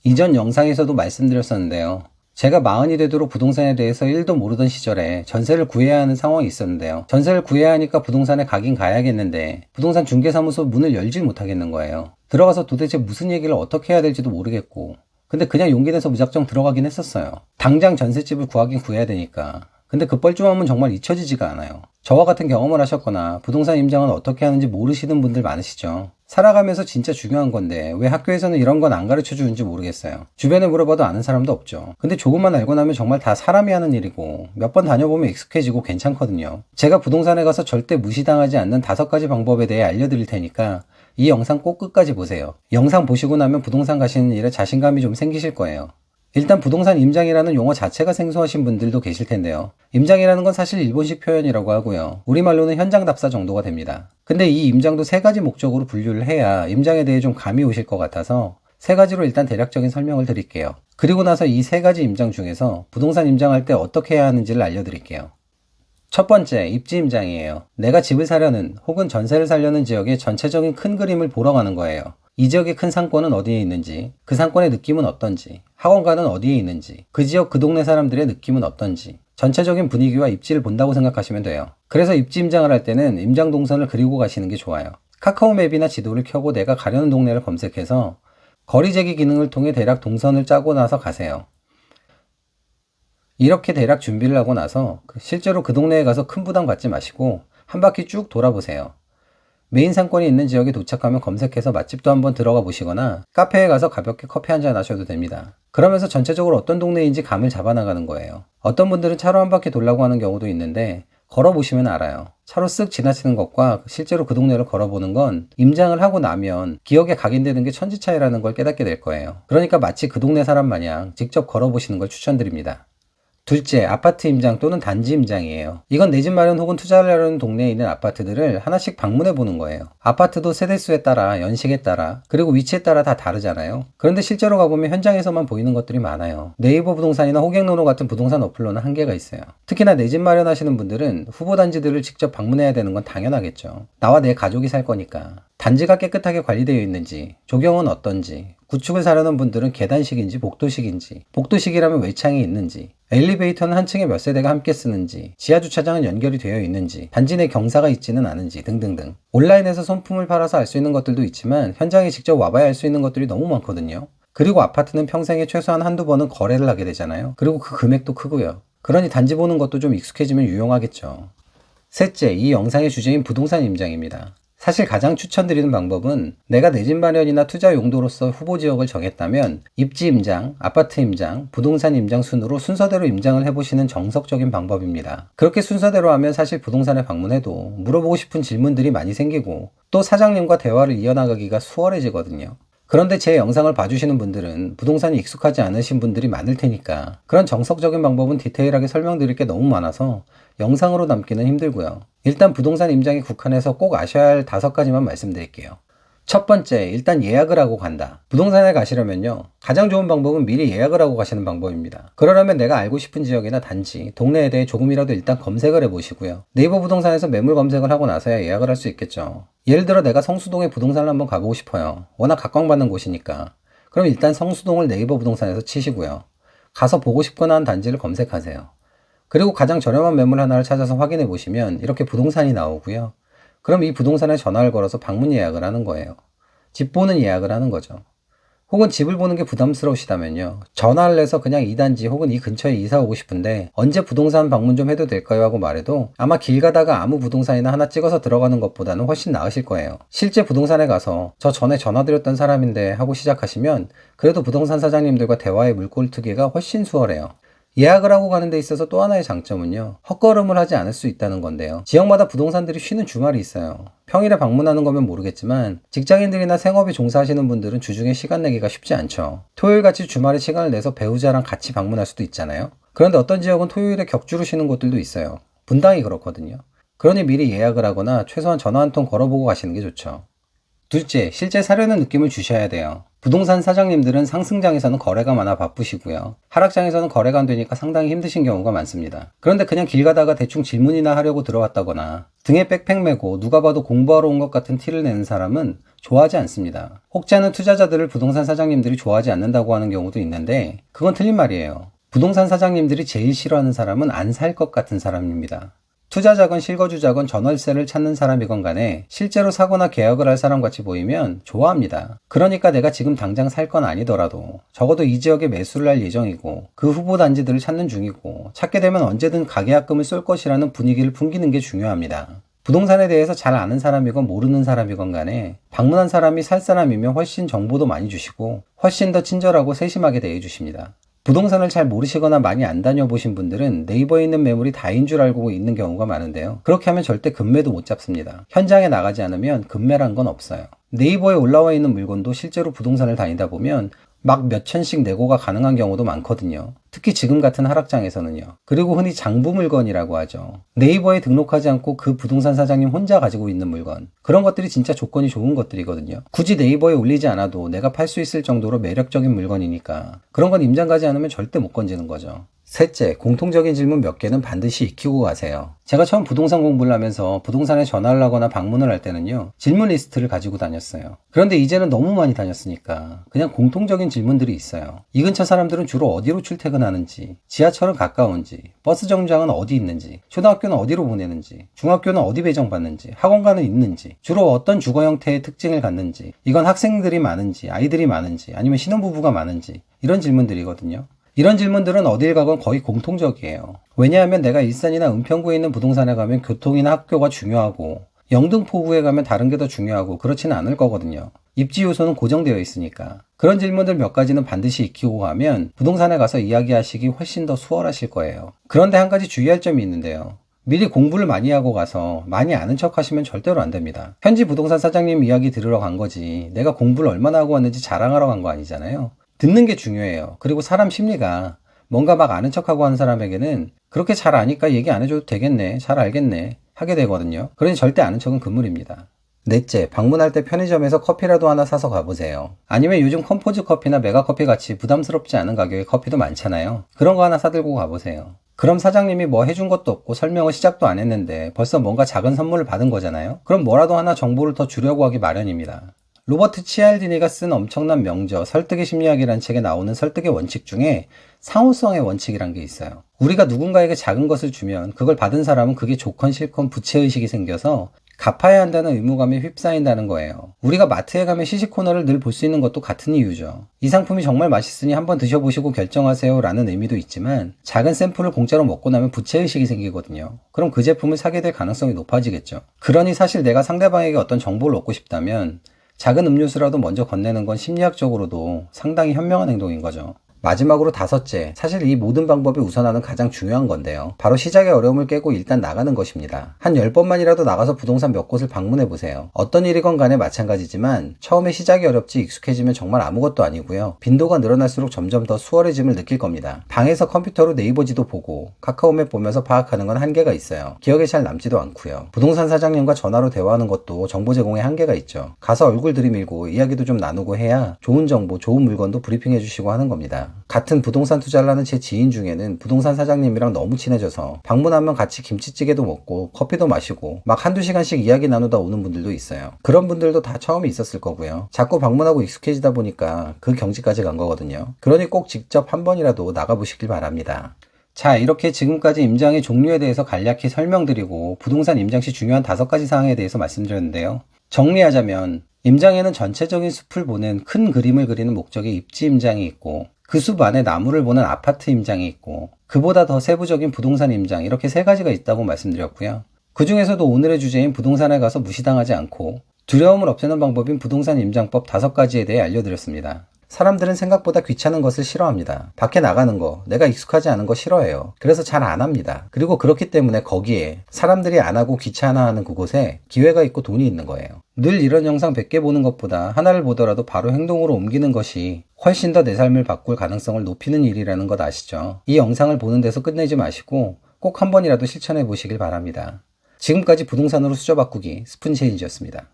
이전 영상에서도 말씀드렸었는데요. 제가 40이 되도록 부동산에 대해서 1도 모르던 시절에 전세를 구해야 하는 상황이 있었는데요. 전세를 구해야 하니까 부동산에 가긴 가야겠는데 부동산 중개사무소 문을 열지 못하겠는 거예요. 들어가서 도대체 무슨 얘기를 어떻게 해야 될지도 모르겠고, 근데 그냥 용기 내서 무작정 들어가긴 했었어요. 당장 전셋집을 구하긴 구해야 되니까. 근데 그 뻘쭘함은 정말 잊혀지지가 않아요. 저와 같은 경험을 하셨거나 부동산 임장은 어떻게 하는지 모르시는 분들 많으시죠. 살아가면서 진짜 중요한 건데 왜 학교에서는 이런 건 안 가르쳐 주는지 모르겠어요. 주변에 물어봐도 아는 사람도 없죠. 근데 조금만 알고 나면 정말 다 사람이 하는 일이고 몇 번 다녀보면 익숙해지고 괜찮거든요. 제가 부동산에 가서 절대 무시당하지 않는 5가지 방법에 대해 알려드릴 테니까 이 영상 꼭 끝까지 보세요. 영상 보시고 나면 부동산 가시는 일에 자신감이 좀 생기실 거예요. 일단 부동산 임장이라는 용어 자체가 생소하신 분들도 계실 텐데요. 임장이라는 건 사실 일본식 표현이라고 하고요. 우리말로는 현장 답사 정도가 됩니다. 근데 이 임장도 3가지 목적으로 분류를 해야 임장에 대해 좀 감이 오실 것 같아서 3가지로 일단 대략적인 설명을 드릴게요. 그리고 나서 이 3가지 임장 중에서 부동산 임장할 때 어떻게 해야 하는지를 알려드릴게요. 첫 번째, 입지 임장이에요. 내가 집을 사려는 혹은 전세를 살려는 지역의 전체적인 큰 그림을 보러 가는 거예요. 이 지역의 큰 상권은 어디에 있는지, 그 상권의 느낌은 어떤지, 학원가는 어디에 있는지, 그 지역 그 동네 사람들의 느낌은 어떤지, 전체적인 분위기와 입지를 본다고 생각하시면 돼요. 그래서 입지 임장을 할 때는 임장 동선을 그리고 가시는 게 좋아요. 카카오맵이나 지도를 켜고 내가 가려는 동네를 검색해서 거리 재기 기능을 통해 대략 동선을 짜고 나서 가세요. 이렇게 대략 준비를 하고 나서 실제로 그 동네에 가서 큰 부담 갖지 마시고 한 바퀴 쭉 돌아보세요. 메인 상권이 있는 지역에 도착하면 검색해서 맛집도 한번 들어가 보시거나 카페에 가서 가볍게 커피 한잔 하셔도 됩니다. 그러면서 전체적으로 어떤 동네인지 감을 잡아나가는 거예요. 어떤 분들은 차로 한 바퀴 돌라고 하는 경우도 있는데 걸어보시면 알아요. 차로 쓱 지나치는 것과 실제로 그 동네를 걸어보는 건 임장을 하고 나면 기억에 각인되는 게 천지 차이라는 걸 깨닫게 될 거예요. 그러니까 마치 그 동네 사람 마냥 직접 걸어보시는 걸 추천드립니다. 둘째, 아파트 임장 또는 단지 임장이에요. 이건 내 집 마련 혹은 투자를 하려는 동네에 있는 아파트들을 하나씩 방문해 보는 거예요. 아파트도 세대수에 따라, 연식에 따라, 그리고 위치에 따라 다 다르잖아요. 그런데 실제로 가보면 현장에서만 보이는 것들이 많아요. 네이버 부동산이나 호갱노노 같은 부동산 어플로는 한계가 있어요. 특히나 내 집 마련하시는 분들은 후보 단지들을 직접 방문해야 되는 건 당연하겠죠. 나와 내 가족이 살 거니까. 단지가 깨끗하게 관리되어 있는지, 조경은 어떤지, 구축을 사려는 분들은 계단식인지 복도식인지, 복도식이라면 외창이 있는지, 엘리베이터는 한 층에 몇 세대가 함께 쓰는지, 지하주차장은 연결이 되어 있는지, 단지 내 경사가 있지는 않은지 등등등. 온라인에서 손품을 팔아서 알 수 있는 것들도 있지만 현장에 직접 와봐야 알 수 있는 것들이 너무 많거든요. 그리고 아파트는 평생에 최소한 한두 번은 거래를 하게 되잖아요. 그리고 그 금액도 크고요. 그러니 단지 보는 것도 좀 익숙해지면 유용하겠죠. 셋째, 이 영상의 주제인 부동산 임장입니다. 사실 가장 추천드리는 방법은 내가 내 집 마련이나 투자 용도로서 후보 지역을 정했다면 입지 임장, 아파트 임장, 부동산 임장 순으로 순서대로 임장을 해보시는 정석적인 방법입니다. 그렇게 순서대로 하면 사실 부동산에 방문해도 물어보고 싶은 질문들이 많이 생기고 또 사장님과 대화를 이어나가기가 수월해지거든요. 그런데 제 영상을 봐주시는 분들은 부동산이 익숙하지 않으신 분들이 많을 테니까 그런 정석적인 방법은 디테일하게 설명드릴 게 너무 많아서 영상으로 담기는 힘들고요. 일단 부동산 임장에 국한해서 꼭 아셔야 할 5가지만 말씀드릴게요. 첫 번째, 일단 예약을 하고 간다. 부동산에 가시려면요, 가장 좋은 방법은 미리 예약을 하고 가시는 방법입니다. 그러려면 내가 알고 싶은 지역이나 단지, 동네에 대해 조금이라도 일단 검색을 해보시고요. 네이버 부동산에서 매물 검색을 하고 나서야 예약을 할 수 있겠죠. 예를 들어 내가 성수동에 부동산을 한번 가보고 싶어요. 워낙 각광받는 곳이니까. 그럼 일단 성수동을 네이버 부동산에서 치시고요. 가서 보고 싶거나 한 단지를 검색하세요. 그리고 가장 저렴한 매물 하나를 찾아서 확인해 보시면 이렇게 부동산이 나오고요. 그럼 이 부동산에 전화를 걸어서 방문 예약을 하는 거예요. 집 보는 예약을 하는 거죠. 혹은 집을 보는 게 부담스러우시다면요, 전화를 해서 그냥 이 단지 혹은 이 근처에 이사 오고 싶은데 언제 부동산 방문 좀 해도 될까요? 하고 말해도 아마 길 가다가 아무 부동산이나 하나 찍어서 들어가는 것보다는 훨씬 나으실 거예요. 실제 부동산에 가서 저 전에 전화드렸던 사람인데 하고 시작하시면 그래도 부동산 사장님들과 대화의 물꼬를 트기가 훨씬 수월해요. 예약을 하고 가는 데 있어서 또 하나의 장점은요, 헛걸음을 하지 않을 수 있다는 건데요. 지역마다 부동산들이 쉬는 주말이 있어요. 평일에 방문하는 거면 모르겠지만 직장인들이나 생업에 종사하시는 분들은 주중에 시간 내기가 쉽지 않죠. 토요일같이 주말에 시간을 내서 배우자랑 같이 방문할 수도 있잖아요. 그런데 어떤 지역은 토요일에 격주로 쉬는 곳들도 있어요. 분당이 그렇거든요. 그러니 미리 예약을 하거나 최소한 전화 한 통 걸어보고 가시는 게 좋죠. 둘째, 실제 사려는 느낌을 주셔야 돼요. 부동산 사장님들은 상승장에서는 거래가 많아 바쁘시고요. 하락장에서는 거래가 안 되니까 상당히 힘드신 경우가 많습니다. 그런데 그냥 길 가다가 대충 질문이나 하려고 들어왔다거나 등에 백팩 메고 누가 봐도 공부하러 온 것 같은 티를 내는 사람은 좋아하지 않습니다. 혹지 않은 투자자들을 부동산 사장님들이 좋아하지 않는다고 하는 경우도 있는데 그건 틀린 말이에요. 부동산 사장님들이 제일 싫어하는 사람은 안 살 것 같은 사람입니다. 투자자건 실거주자건 전월세를 찾는 사람이건 간에 실제로 사거나 계약을 할 사람 같이 보이면 좋아합니다. 그러니까 내가 지금 당장 살 건 아니더라도 적어도 이 지역에 매수를 할 예정이고 그 후보 단지들을 찾는 중이고 찾게 되면 언제든 가계약금을 쏠 것이라는 분위기를 풍기는 게 중요합니다. 부동산에 대해서 잘 아는 사람이건 모르는 사람이건 간에 방문한 사람이 살 사람이면 훨씬 정보도 많이 주시고 훨씬 더 친절하고 세심하게 대해 주십니다. 부동산을 잘 모르시거나 많이 안 다녀보신 분들은 네이버에 있는 매물이 다인 줄 알고 있는 경우가 많은데요. 그렇게 하면 절대 금매도 못 잡습니다. 현장에 나가지 않으면 금매란 건 없어요. 네이버에 올라와 있는 물건도 실제로 부동산을 다니다 보면 막 몇천씩 내고가 가능한 경우도 많거든요. 특히 지금 같은 하락장에서는요. 그리고 흔히 장부 물건이라고 하죠. 네이버에 등록하지 않고 그 부동산 사장님 혼자 가지고 있는 물건. 그런 것들이 진짜 조건이 좋은 것들이거든요. 굳이 네이버에 올리지 않아도 내가 팔 수 있을 정도로 매력적인 물건이니까 그런 건 임장 가지 않으면 절대 못 건지는 거죠. 셋째, 공통적인 질문 몇 개는 반드시 익히고 가세요. 제가 처음 부동산 공부를 하면서 부동산에 전화를 하거나 방문을 할 때는요. 질문 리스트를 가지고 다녔어요. 그런데 이제는 너무 많이 다녔으니까 그냥 공통적인 질문들이 있어요. 이 근처 사람들은 주로 어디로 출퇴근하는지, 지하철은 가까운지, 버스 정류장은 어디 있는지, 초등학교는 어디로 보내는지, 중학교는 어디 배정받는지, 학원가는 있는지, 주로 어떤 주거 형태의 특징을 갖는지, 이건 학생들이 많은지, 아이들이 많은지, 아니면 신혼부부가 많은지 이런 질문들이거든요. 이런 질문들은 어딜 가건 거의 공통적이에요. 왜냐하면 내가 일산이나 은평구에 있는 부동산에 가면 교통이나 학교가 중요하고 영등포구에 가면 다른 게 더 중요하고 그렇지는 않을 거거든요. 입지 요소는 고정되어 있으니까. 그런 질문들 몇 가지는 반드시 익히고 가면 부동산에 가서 이야기하시기 훨씬 더 수월하실 거예요. 그런데 한 가지 주의할 점이 있는데요. 미리 공부를 많이 하고 가서 많이 아는 척 하시면 절대로 안 됩니다. 현지 부동산 사장님 이야기 들으러 간 거지 내가 공부를 얼마나 하고 왔는지 자랑하러 간 거 아니잖아요. 듣는 게 중요해요. 그리고 사람 심리가 뭔가 막 아는 척하고 하는 사람에게는 그렇게 잘 아니까 얘기 안 해줘도 되겠네, 잘 알겠네 하게 되거든요. 그러니 절대 아는 척은 금물입니다. 넷째, 방문할 때 편의점에서 커피라도 하나 사서 가보세요. 아니면 요즘 컴포즈 커피나 메가커피 같이 부담스럽지 않은 가격의 커피도 많잖아요. 그런 거 하나 사들고 가보세요. 그럼 사장님이 뭐 해준 것도 없고 설명을 시작도 안 했는데 벌써 뭔가 작은 선물을 받은 거잖아요. 그럼 뭐라도 하나 정보를 더 주려고 하기 마련입니다. 로버트 치알디니가 쓴 엄청난 명저 설득의 심리학이라는 책에 나오는 설득의 원칙 중에 상호성의 원칙이란 게 있어요. 우리가 누군가에게 작은 것을 주면 그걸 받은 사람은 그게 좋건 싫건 부채의식이 생겨서 갚아야 한다는 의무감에 휩싸인다는 거예요. 우리가 마트에 가면 시식 코너를 늘 볼 수 있는 것도 같은 이유죠. 이 상품이 정말 맛있으니 한번 드셔보시고 결정하세요 라는 의미도 있지만 작은 샘플을 공짜로 먹고 나면 부채의식이 생기거든요. 그럼 그 제품을 사게 될 가능성이 높아지겠죠. 그러니 사실 내가 상대방에게 어떤 정보를 얻고 싶다면 작은 음료수라도 먼저 건네는 건 심리학적으로도 상당히 현명한 행동인 거죠. 마지막으로 다섯째, 사실 이 모든 방법이 우선하는 가장 중요한 건데요. 바로 시작의 어려움을 깨고 일단 나가는 것입니다. 한 10번만이라도 나가서 부동산 몇 곳을 방문해보세요. 어떤 일이건 간에 마찬가지지만 처음에 시작이 어렵지 익숙해지면 정말 아무것도 아니고요. 빈도가 늘어날수록 점점 더 수월해짐을 느낄 겁니다. 방에서 컴퓨터로 네이버 지도 보고 카카오맵 보면서 파악하는 건 한계가 있어요. 기억에 잘 남지도 않고요. 부동산 사장님과 전화로 대화하는 것도 정보 제공에 한계가 있죠. 가서 얼굴 들이밀고 이야기도 좀 나누고 해야 좋은 정보, 좋은 물건도 브리핑해 주시고 하는 겁니다. 같은 부동산 투자를 하는 제 지인 중에는 부동산 사장님이랑 너무 친해져서 방문하면 같이 김치찌개도 먹고 커피도 마시고 막 한두 시간씩 이야기 나누다 오는 분들도 있어요. 그런 분들도 다 처음에 있었을 거고요. 자꾸 방문하고 익숙해지다 보니까 그 경지까지 간 거거든요. 그러니 꼭 직접 한 번이라도 나가보시길 바랍니다. 자, 이렇게 지금까지 임장의 종류에 대해서 간략히 설명드리고 부동산 임장 시 중요한 5가지 사항에 대해서 말씀드렸는데요. 정리하자면 임장에는 전체적인 숲을 보는 큰 그림을 그리는 목적의 입지 임장이 있고 그 숲 안에 나무를 보는 아파트 임장이 있고 그보다 더 세부적인 부동산 임장 이렇게 3가지가 있다고 말씀드렸고요. 그 중에서도 오늘의 주제인 부동산에 가서 무시당하지 않고 두려움을 없애는 방법인 부동산 임장법 5가지에 대해 알려드렸습니다. 사람들은 생각보다 귀찮은 것을 싫어합니다. 밖에 나가는 거, 내가 익숙하지 않은 거 싫어해요. 그래서 잘 안 합니다. 그리고 그렇기 때문에 거기에 사람들이 안 하고 귀찮아하는 그곳에 기회가 있고 돈이 있는 거예요. 늘 이런 영상 100개 보는 것보다 하나를 보더라도 바로 행동으로 옮기는 것이 훨씬 더 내 삶을 바꿀 가능성을 높이는 일이라는 것 아시죠? 이 영상을 보는 데서 끝내지 마시고 꼭 한 번이라도 실천해 보시길 바랍니다. 지금까지 부동산으로 수저 바꾸기 스푼체인지였습니다.